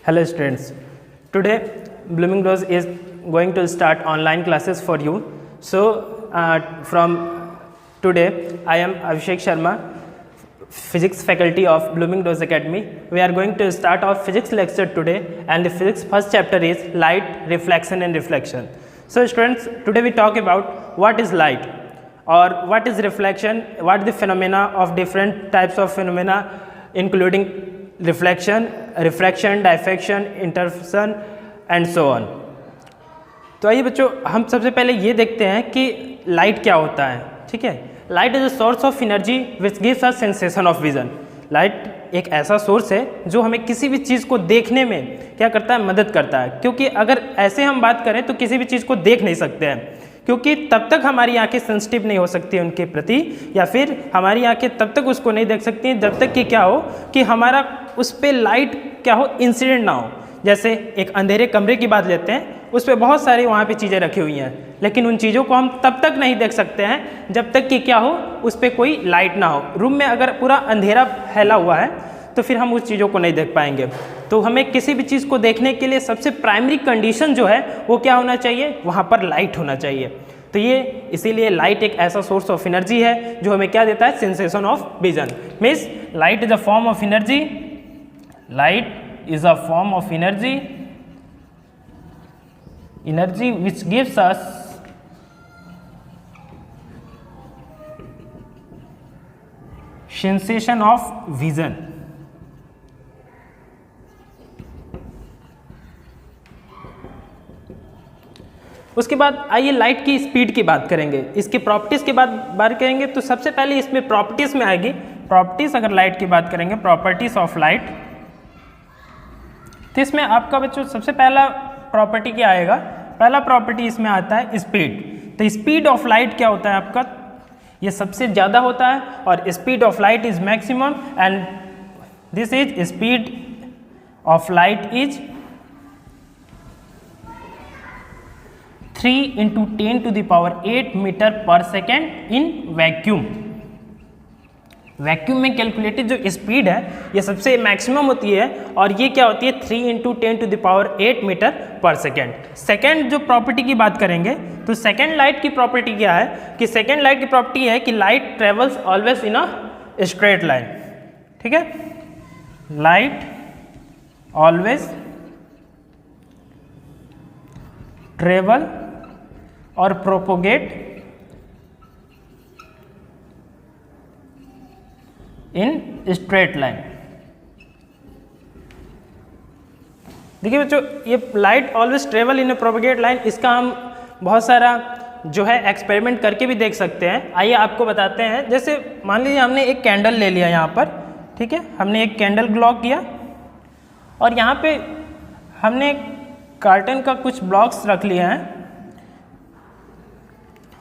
Hello students, today Blooming Rose is going to start online classes for you. So from today I am Abhishek Sharma, physics faculty of Blooming Rose Academy. We are going to start our physics lecture today, and the physics first chapter is light, reflection and reflection. So students, today we talk about what is light or what is reflection, what the phenomena of different types of phenomena including reflection, refraction, diffraction, interference and so on. तो आइए बच्चों, हम सबसे पहले ये देखते हैं कि लाइट क्या होता है. ठीक है, light is a source of energy which gives us sensation of vision. Light एक ऐसा सोर्स है जो हमें किसी भी चीज़ को देखने में क्या करता है, मदद करता है. क्योंकि अगर ऐसे हम बात करें तो किसी भी चीज़ को देख नहीं सकते हैं, क्योंकि तब तक हमारी आंखें सेंसिटिव नहीं हो सकती हैं उनके प्रति, या फिर हमारी आंखें तब तक उसको नहीं देख सकती हैं जब तक कि क्या हो कि हमारा उस पर लाइट क्या हो, इंसिडेंट ना हो. जैसे एक अंधेरे कमरे की बात लेते हैं, उस पर बहुत सारी वहाँ पे चीज़ें रखी हुई हैं, लेकिन उन चीज़ों को हम तब तक नहीं देख सकते हैं जब तक कि क्या हो, उस पर कोई लाइट ना हो. रूम में अगर पूरा अंधेरा फैला हुआ है तो फिर हम उस चीज़ों को नहीं देख पाएंगे. तो हमें किसी भी चीज़ को देखने के लिए सबसे प्राइमरी कंडीशन जो है वो क्या होना चाहिए, वहाँ पर लाइट होना चाहिए. तो ये इसीलिए लाइट एक ऐसा सोर्स ऑफ एनर्जी है जो हमें क्या देता है, sensation of vision. Means light is a form of energy, light is a form of energy, energy which gives us sensation of vision. उसके बाद आइए लाइट की स्पीड की बात करेंगे, इसकी प्रॉपर्टीज़ की बात करेंगे. तो सबसे पहले इसमें प्रॉपर्टीज़ में आएगी प्रॉपर्टीज़. अगर लाइट की बात करेंगे, प्रॉपर्टीज़ ऑफ लाइट, तो इसमें आपका बच्चों सबसे पहला प्रॉपर्टी क्या आएगा, पहला प्रॉपर्टी इसमें आता है स्पीड. तो स्पीड ऑफ लाइट क्या होता है आपका, ये सबसे ज़्यादा होता है, और speed of light is maximum, and this is speed of light is 3 × 10⁸ metre per second in vacuum. Vacuum में कैलकुलेटेड जो स्पीड है ये सबसे मैक्सिमम होती है, और ये क्या होती है 3 × 10⁸ मीटर पर सेकेंड. सेकेंड जो प्रॉपर्टी की बात करेंगे, तो सेकेंड लाइट की प्रॉपर्टी क्या है कि सेकेंड लाइट की प्रॉपर्टी है कि light travels always in a straight line. ठीक है, लाइट ऑलवेज ट्रेवल और प्रोपोगेट इन स्ट्रेट लाइन. देखिए बच्चों, ये light always travel in propagate line, इसका हम बहुत सारा जो है एक्सपेरिमेंट करके भी देख सकते हैं. आइए आपको बताते हैं. जैसे मान लीजिए हमने एक कैंडल ले लिया यहाँ पर. ठीक है, हमने एक कैंडल ग्लो किया, और यहाँ पे हमने कार्टन का कुछ ब्लॉक्स रख लिए हैं,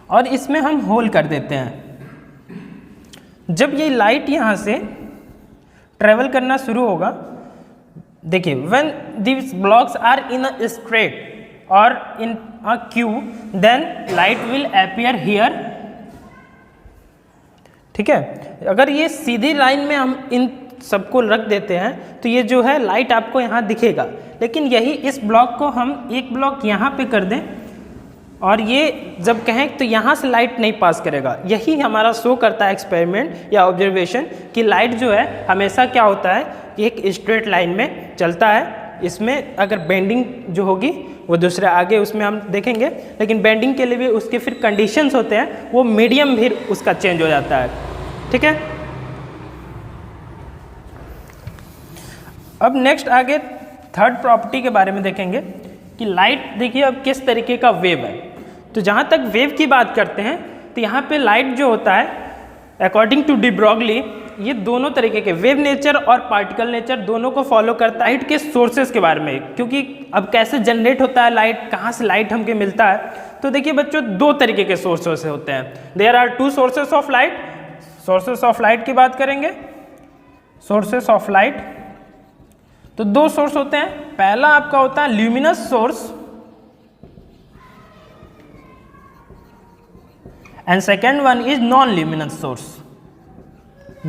और इसमें हम होल कर देते हैं. जब ये लाइट यहाँ से ट्रेवल करना शुरू होगा, देखिए when these blocks are in a straight और in a queue, then light will appear here. ठीक है, अगर ये सीधी लाइन में हम इन सबको रख देते हैं तो ये जो है लाइट आपको यहाँ दिखेगा, लेकिन यही इस ब्लॉक को हम एक ब्लॉक यहाँ पे कर दें, और ये जब कहें तो यहाँ से लाइट नहीं पास करेगा. यही हमारा शो करता है एक्सपेरिमेंट या ऑब्जर्वेशन कि लाइट जो है हमेशा क्या होता है, एक स्ट्रेट लाइन में चलता है. इसमें अगर बेंडिंग जो होगी वो दूसरे आगे उसमें हम देखेंगे, लेकिन बेंडिंग के लिए भी उसके फिर कंडीशंस होते हैं, वो मीडियम भी उसका चेंज हो जाता है. ठीक है, अब नेक्स्ट आगे थर्ड प्रॉपर्टी के बारे में देखेंगे कि लाइट, देखिए अब किस तरीके का वेव है. तो जहाँ तक वेव की बात करते हैं, तो यहाँ पे लाइट जो होता है अकॉर्डिंग टू डी ब्रॉगली, ये दोनों तरीके के वेव नेचर और पार्टिकल नेचर दोनों को फॉलो करता है. लाइट के सोर्सेज के बारे में, क्योंकि अब कैसे जनरेट होता है लाइट, कहाँ से लाइट हमको मिलता है, तो देखिए बच्चों दो तरीके के सोर्सेस होते हैं. There are 2 sources of light. Sources of light की बात करेंगे, सोर्सेस ऑफ लाइट, तो 2 सोर्स होते हैं. पहला आपका होता है luminous source, and second one is non-luminous source.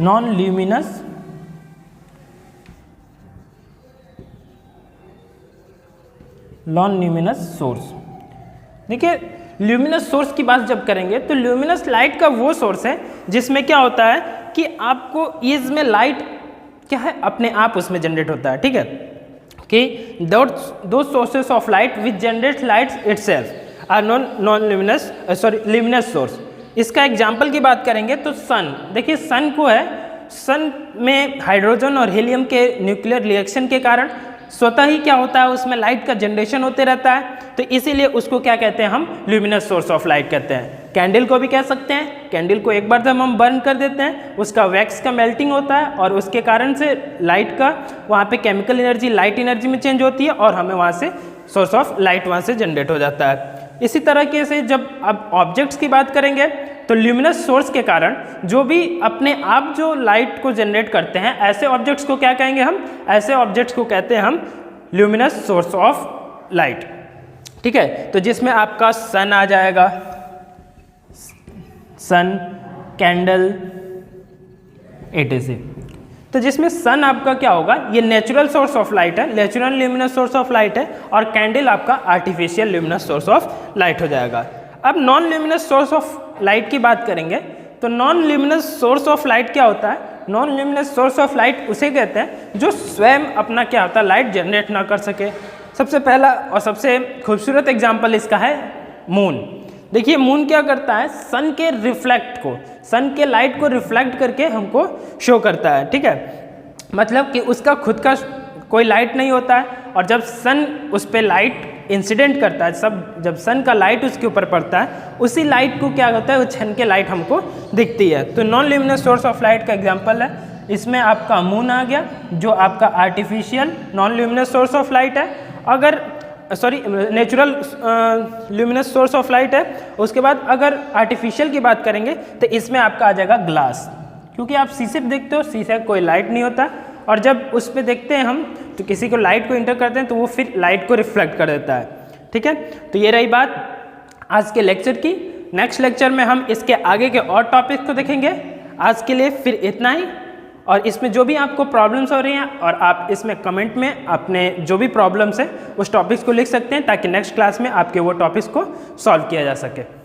Non-luminous non luminous source. देखिए ल्यूमिनस सोर्स की बात जब करेंगे तो ल्यूमिनस लाइट का वो सोर्स है जिसमें क्या होता है कि आपको इसमें लाइट क्या है अपने आप उसमें जनरेट होता है, ठीक है, कि दो sources of light which generate lights itself are non luminous luminous source. इसका एग्जाम्पल की बात करेंगे तो सन, देखिए सन को है, सन में हाइड्रोजन और हीलियम के न्यूक्लियर रिएक्शन के कारण स्वतः ही क्या होता है उसमें लाइट का जनरेशन होते रहता है, तो इसीलिए उसको क्या कहते हैं हम ल्यूमिनस सोर्स ऑफ लाइट कहते हैं। कैंडल को भी कह सकते हैं, कैंडल को एक बार जब हम बर्न कर देते हैं उसका वैक्स का मेल्टिंग होता है और उसके कारण से लाइट का वहाँ पे केमिकल एनर्जी लाइट एनर्जी में चेंज होती है और हमें वहाँ से सोर्स ऑफ लाइट वहाँ से जनरेट हो जाता है। इसी तरीके से जब अब ऑब्जेक्ट्स की बात करेंगे तो ल्यूमिनस सोर्स के कारण जो भी अपने आप जो लाइट को जनरेट करते हैं ऐसे ऑब्जेक्ट्स को क्या कहेंगे हम, ऐसे ऑब्जेक्ट्स को कहते हैं हम ल्यूमिनस सोर्स ऑफ लाइट, ठीक है। तो जिसमें आपका सन आ जाएगा, सन, कैंडल, etc। तो जिसमें सन आपका क्या होगा, ये नेचुरल सोर्स ऑफ लाइट है, natural luminous source of light है, और कैंडल आपका artificial luminous source of light हो जाएगा। अब non luminous source of light की बात करेंगे तो non luminous source of light क्या होता है, non luminous source of light उसे कहते हैं जो स्वयं अपना क्या होता है लाइट जनरेट ना कर सके। सबसे पहला और सबसे खूबसूरत एग्जाम्पल इसका है मून। देखिए मून क्या करता है, सन के रिफ्लेक्ट को, सन के लाइट को रिफ्लेक्ट करके हमको शो करता है, ठीक है, मतलब कि उसका खुद का कोई लाइट नहीं होता है, और जब सन उस पर लाइट इंसिडेंट करता है, जब सन का लाइट उसके ऊपर पड़ता है उसी लाइट को क्या होता है वो छन के लाइट हमको दिखती है। तो non luminous source of light का एग्जांपल है, इसमें आपका मून आ गया जो आपका artificial non luminous source of light है, अगर natural luminous source of light है। उसके बाद अगर आर्टिफिशियल की बात करेंगे तो इसमें आपका आ जाएगा ग्लास, क्योंकि आप शीशे पे देखते हो, शीशे का कोई लाइट नहीं होता, और जब उस पर देखते हैं हम तो किसी को लाइट को इंटर करते हैं तो वो फिर लाइट को रिफ्लेक्ट कर देता है, ठीक है। तो ये रही बात आज के लेक्चर की। नेक्स्ट लेक्चर में हम इसके आगे के और टॉपिक को देखेंगे। आज के लिए फिर इतना ही, और इसमें जो भी आपको प्रॉब्लम्स हो रही हैं और आप इसमें कमेंट में अपने जो भी प्रॉब्लम्स है उस टॉपिक्स को लिख सकते हैं ताकि नेक्स्ट क्लास में आपके वो टॉपिक्स को सॉल्व किया जा सके।